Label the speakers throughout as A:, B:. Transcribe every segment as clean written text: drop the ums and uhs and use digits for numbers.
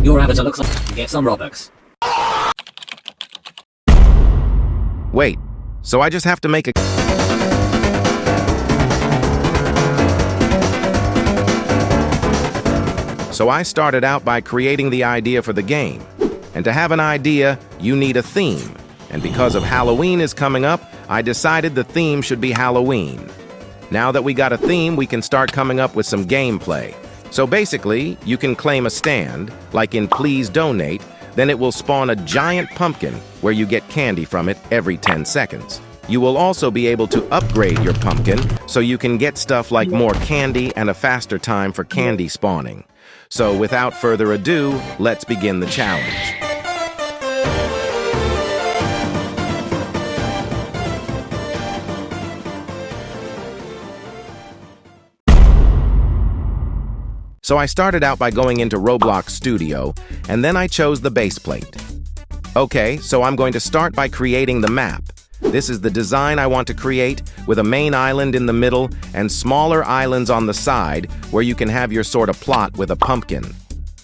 A: Your avatar looks like you get some Robux.
B: Wait, so I just have to make a... So I started out by creating the idea for the game. And to have an idea, you need a theme. And because of Halloween is coming up, I decided the theme should be Halloween. Now that we got a theme, we can start coming up with some gameplay. So basically, you can claim a stand, like in Please Donate, then it will spawn a giant pumpkin where you get candy from it every 10 seconds. You will also be able to upgrade your pumpkin so you can get stuff like more candy and a faster time for candy spawning. So without further ado, let's begin the challenge. So I started out by going into Roblox Studio, and then I chose the base plate. Okay, so I'm going to start by creating the map. This is the design I want to create, with a main island in the middle and smaller islands on the side where you can have your sort of plot with a pumpkin.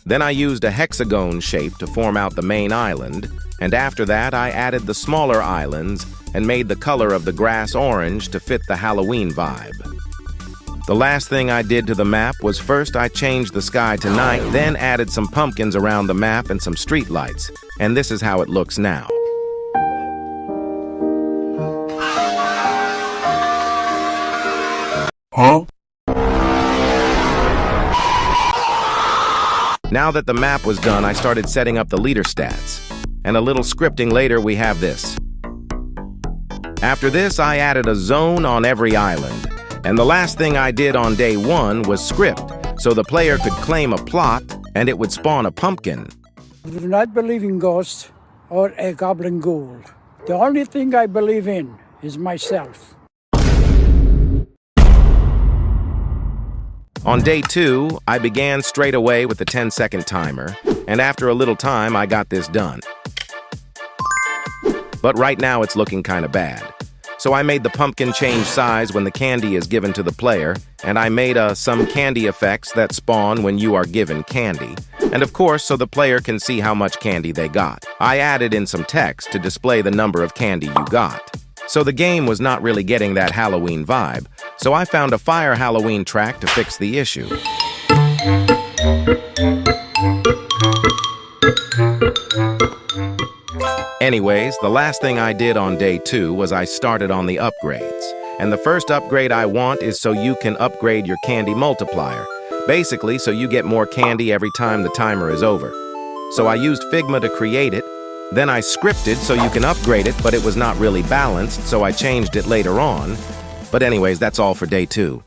B: Then I used a hexagon shape to form out the main island, and after that I added the smaller islands and made the color of the grass orange to fit the Halloween vibe. The last thing I did to the map was first I changed the sky to night, then added some pumpkins around the map and some street lights, and this is how it looks now.
C: Huh?
B: Now that the map was done, I started setting up the leader stats. And a little scripting later, we have this. After this, I added a zone on every island. And the last thing I did on day one was script, so the player could claim a plot and it would spawn a pumpkin.
D: I do not believe in ghosts or a goblin ghoul. The only thing I believe in is myself.
B: On day 2, I began straight away with the 10-second timer, and after a little time, I got this done. But right now, it's looking kind of bad. So I made the pumpkin change size when the candy is given to the player, and I made some candy effects that spawn when you are given candy. And of course, so the player can see how much candy they got. I added in some text to display the number of candy you got. So the game was not really getting that Halloween vibe, so I found a Fire Halloween track to fix the issue. Anyways, the last thing I did on day 2 was I started on the upgrades. And the first upgrade I want is so you can upgrade your candy multiplier. Basically, so you get more candy every time the timer is over. So I used Figma to create it. Then I scripted so you can upgrade it, but it was not really balanced, so I changed it later on. But anyways, that's all for day 2.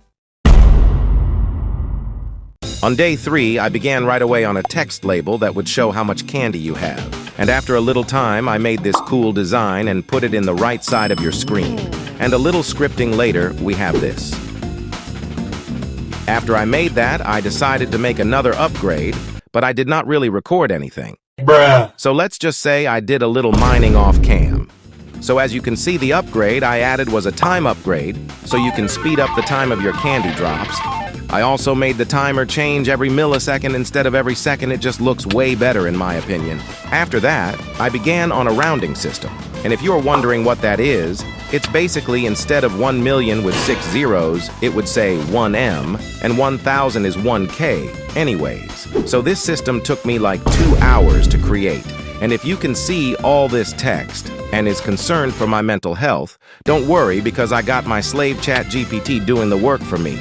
B: On day 3, I began right away on a text label that would show how much candy you have. And after a little time, I made this cool design and put it in the right side of your screen. And a little scripting later, we have this. After I made that, I decided to make another upgrade, but I did not really record anything.
C: Bruh.
B: So let's just say I did a little mining off cam. So as you can see, the upgrade I added was a time upgrade, so you can speed up the time of your candy drops. I also made the timer change every millisecond instead of every second. It just looks way better in my opinion. After that, I began on a rounding system. And if you're wondering what that is, it's basically instead of 1 million with 6 zeros, it would say 1M, and 1000 is 1K anyways. So this system took me like 2 hours to create. And if you can see all this text and is concerned for my mental health, don't worry because I got my slave chat GPT doing the work for me.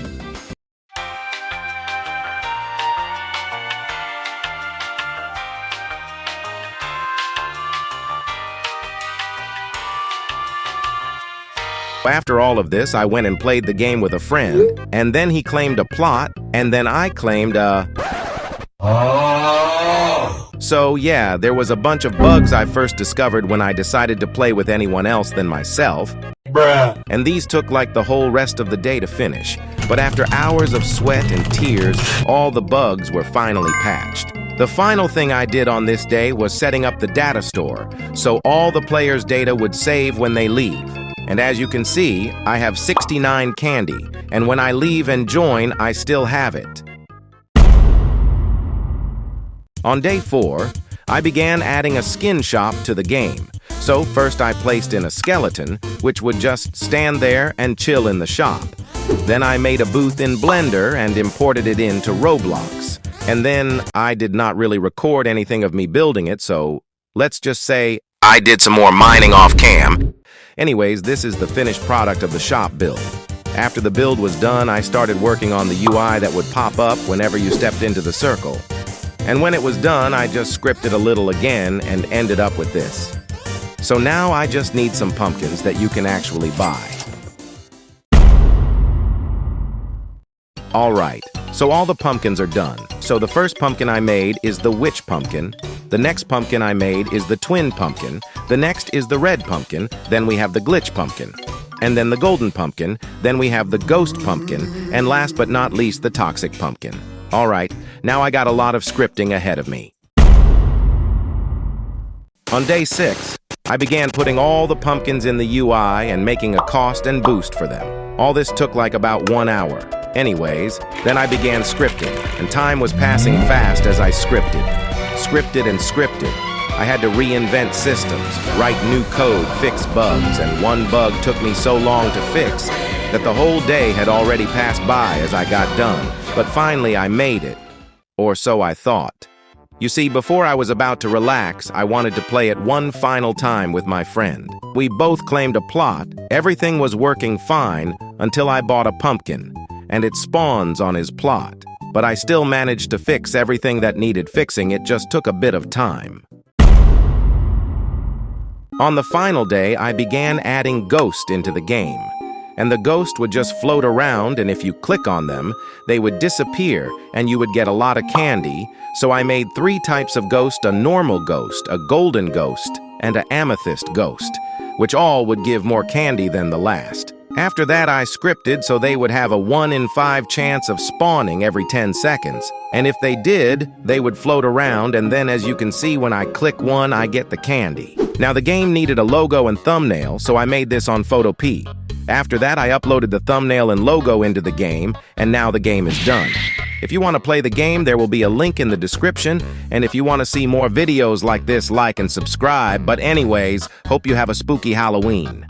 B: After all of this, I went and played the game with a friend, and then he claimed a plot, and then I claimed a... So yeah, there was a bunch of bugs I first discovered when I decided to play with anyone else than myself.
C: Bruh.
B: And these took like the whole rest of the day to finish. But after hours of sweat and tears, all the bugs were finally patched. The final thing I did on this day was setting up the data store, so all the players' data would save when they leave. And as you can see, I have 69 candy, and when I leave and join, I still have it. On day 4, I began adding a skin shop to the game. So first I placed in a skeleton, which would just stand there and chill in the shop. Then I made a booth in Blender and imported it into Roblox. And then I did not really record anything of me building it, so let's just say I did some more mining off cam. Anyways, this is the finished product of the shop build. After the build was done, I started working on the UI that would pop up whenever you stepped into the circle. And when it was done, I just scripted a little again and ended up with this. So now I just need some pumpkins that you can actually buy. Alright, so all the pumpkins are done. So the first pumpkin I made is the witch pumpkin. The next pumpkin I made is the twin pumpkin. The next is the red pumpkin. Then we have the glitch pumpkin. And then the golden pumpkin. Then we have the ghost pumpkin. And last but not least, the toxic pumpkin. Alright, now I got a lot of scripting ahead of me. On day 6, I began putting all the pumpkins in the UI and making a cost and boost for them. All this took like about 1 hour. Anyways, then I began scripting, and time was passing fast as I scripted. Scripted and scripted. I had to reinvent systems, write new code, fix bugs, and one bug took me so long to fix that the whole day had already passed by as I got done. But finally I made it. Or so I thought. You see, before I was about to relax, I wanted to play it one final time with my friend. We both claimed a plot. Everything was working fine until I bought a pumpkin, and it spawns on his plot. But I still managed to fix everything that needed fixing. It just took a bit of time. On the final day, I began adding ghosts into the game. And the ghost would just float around, and if you click on them, they would disappear, and you would get a lot of candy. So I made 3 types of ghost: a normal ghost, a golden ghost, and an amethyst ghost, which all would give more candy than the last. After that, I scripted so they would have a 1 in 5 chance of spawning every 10 seconds. And if they did, they would float around, and then as you can see, when I click one, I get the candy. Now the game needed a logo and thumbnail, so I made this on Photopea. After that, I uploaded the thumbnail and logo into the game, and now the game is done. If you want to play the game, there will be a link in the description, and if you want to see more videos like this, like and subscribe. But anyways, hope you have a spooky Halloween.